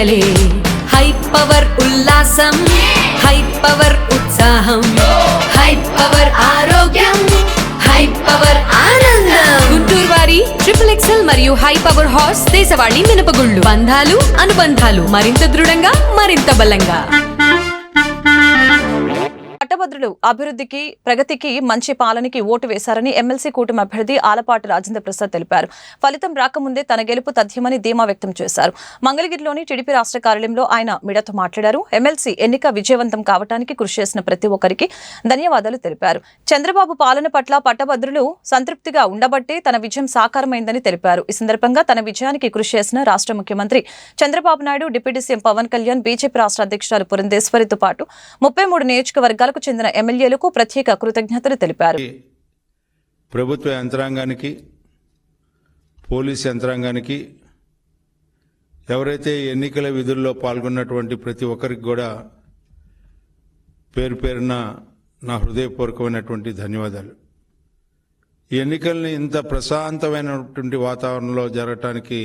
ఎన్నికలే high power ఉల్లాసం, high power ఉత్సాహం, high power ఆరోగ్యం, హై పవర్ ఆనందం. గుంటూరు వారి XXL మరియు హై పవర్ హార్స్ దేశవాళీ మినపగుళ్ళు. బంధాలు అనుబంధాలు మరింత దృఢంగా, మరింత బలంగా. పట్టభద్రులు అభివృద్ధికి, ప్రగతికి, మంచి పాలనకి ఓటు వేశారని ఎమ్మెల్సీ కూటమి అభ్యర్థి ఆలపాటి రాజేంద్ర ప్రసాద్ తెలిపారు. ఫలితం రాకముందే తన గెలుపు తథ్యమని ధీమా వ్యక్తం చేశారు. మంగళగిరిలోని టీడీపీ రాష్ట్ర కార్యాలయంలో ఆయన మీడియాతో మాట్లాడారు. ఎమ్మెల్సీ ఎన్నిక విజయవంతం కావడానికి కృషి చేసిన ప్రతి ఒక్కరికి ధన్యవాదాలు తెలిపారు. చంద్రబాబు పాలన పట్ల పట్టభద్రులు సంతృప్తిగా ఉండబట్టే తన విజయం సాకారమైందని తెలిపారు. ఈ సందర్భంగా తన విజయానికి కృషి చేసిన రాష్ట్ర ముఖ్యమంత్రి Chandrababu Naidu, deputy CM Pawan Kalyan, BJP రాష్ట్ర అధ్యక్షురాలు పురంధేశ్వరితో పాటు 33 నియోజకవర్గాలకు చెందిన ఎమ్మెల్యేలకు ప్రత్యేక కృతజ్ఞతలు తెలిపారు. ప్రభుత్వ యంత్రాంగానికి, పోలీస్ యంత్రాంగానికి, ఎవరైతే ఎన్నికల విధుల్లో పాల్గొన్నటువంటి ప్రతి ఒక్కరికి కూడా పేరు పేరున నా హృదయపూర్వకమైనటువంటి ధన్యవాదాలు. ఈ ఎన్నికల్ని ఇంత ప్రశాంతమైనటువంటి వాతావరణంలో జరగటానికి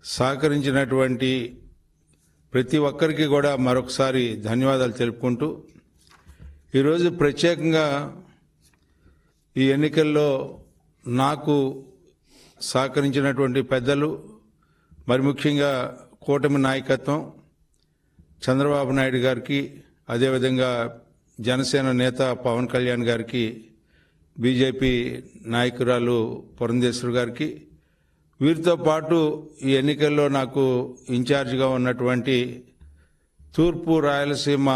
సహకరించినటువంటి ప్రతి ఒక్కరికి కూడా మరొకసారి ధన్యవాదాలు తెలుపుకుంటూ, ఈరోజు ప్రత్యేకంగా ఈ ఎన్నికల్లో నాకు సహకరించినటువంటి పెద్దలు, మరి ముఖ్యంగా కూటమి నాయకత్వం, చంద్రబాబు నాయుడు గారికి, అదేవిధంగా జనసేన నేత పవన్ కళ్యాణ్ గారికి, బీజేపీ నాయకురాలు పురంధేశ్వరి గారికి, వీరితో పాటు ఈ ఎన్నికల్లో నాకు ఇన్ఛార్జిగా ఉన్నటువంటి తూర్పు రాయలసీమ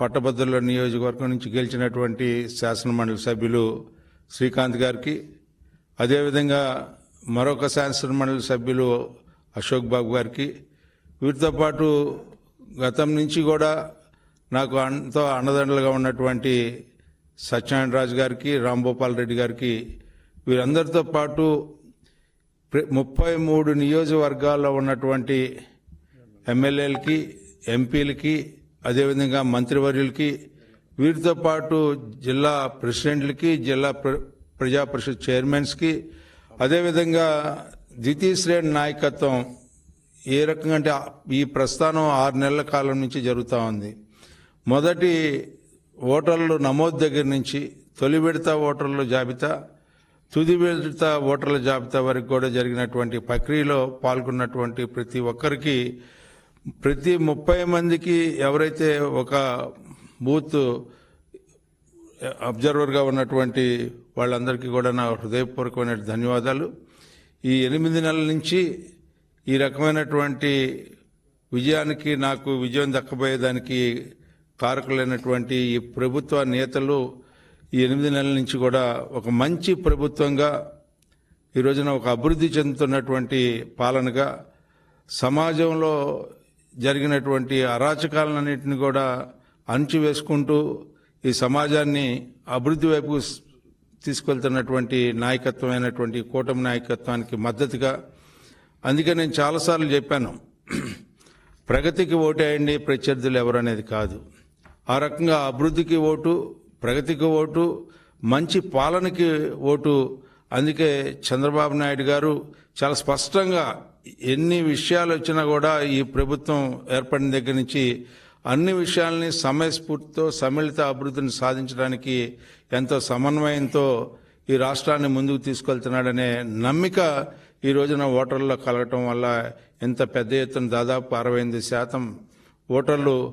పట్టభద్రుల నియోజకవర్గం నుంచి గెలిచినటువంటి శాసనమండలి సభ్యులు శ్రీకాంత్ గారికి, అదేవిధంగా మరొక శాసనమండలి సభ్యులు అశోక్ బాబు గారికి, వీరితో పాటు గతం నుంచి కూడా నాకు ఎంతో అండదండలుగా ఉన్నటువంటి సత్యనారాయణ రాజు గారికి, రాంభూపాల్ రెడ్డి గారికి, వీరందరితో పాటు 33 నియోజకవర్గాల్లో ఉన్నటువంటి ఎమ్మెల్యేలకి, ఎంపీలకి, అదేవిధంగా మంత్రివర్యులకి, వీరితో పాటు జిల్లా ప్రెసిడెంట్లకి, జిల్లా ప్రజా పరిషత్ చైర్మన్స్కి, అదేవిధంగా ద్వితీయ శ్రేణి నాయకత్వం ఏ రకంగా అంటే ఈ ప్రస్థానం 6 నెలల కాలం నుంచి జరుగుతూ ఉంది. మొదటి ఓటర్లు నమోదు దగ్గర నుంచి తొలి విడత ఓటర్ల జాబితా, తుది విడత ఓటర్ల జాబితా వరకు కూడా జరిగినటువంటి ప్రక్రియలో పాల్గొన్నటువంటి ప్రతి ఒక్కరికి, ప్రతి 30 మందికి ఎవరైతే ఒక బూత్ అబ్జర్వర్గా ఉన్నటువంటి వాళ్ళందరికీ కూడా నా హృదయపూర్వకమైన ధన్యవాదాలు. ఈ 8 నెలల నుంచి ఈ రకమైనటువంటి విజయానికి, నాకు విజయం దక్కబోయేదానికి కారకులైనటువంటి ఈ ప్రభుత్వ నేతలు ఈ 8 నెలల నుంచి కూడా ఒక మంచి ప్రభుత్వంగా, ఈ రోజున ఒక అభివృద్ధి చెందుతున్నటువంటి పాలనగా, సమాజంలో జరిగినటువంటి అరాచకాలన్నింటినీ కూడా అణచివేసుకుంటూ ఈ సమాజాన్ని అభివృద్ధి వైపు తీసుకెళ్తున్నటువంటి నాయకత్వమైనటువంటి కూటమి నాయకత్వానికి మద్దతుగా. అందుకే నేను చాలాసార్లు చెప్పాను, ప్రగతికి ఓటేయండి, ప్రత్యర్థులు ఎవరు అనేది కాదు. ఆ రకంగా అభివృద్ధికి ఓటు, ప్రగతికి ఓటు, మంచి పాలనకి ఓటు. అందుకే చంద్రబాబు నాయుడు గారు చాలా స్పష్టంగా ఎన్ని విషయాలు వచ్చినా కూడా ఈ ప్రభుత్వం ఏర్పడిన దగ్గర నుంచి అన్ని విషయాల్ని సమయస్ఫూర్తితో సమ్మిళిత అభివృద్ధిని సాధించడానికి ఎంతో సమన్వయంతో ఈ రాష్ట్రాన్ని ముందుకు తీసుకెళ్తున్నాడనే నమ్మిక ఈ రోజున ఓటర్లలో కలగటం వల్ల ఎంత పెద్ద ఎత్తున దాదాపు 68% ఓటర్లు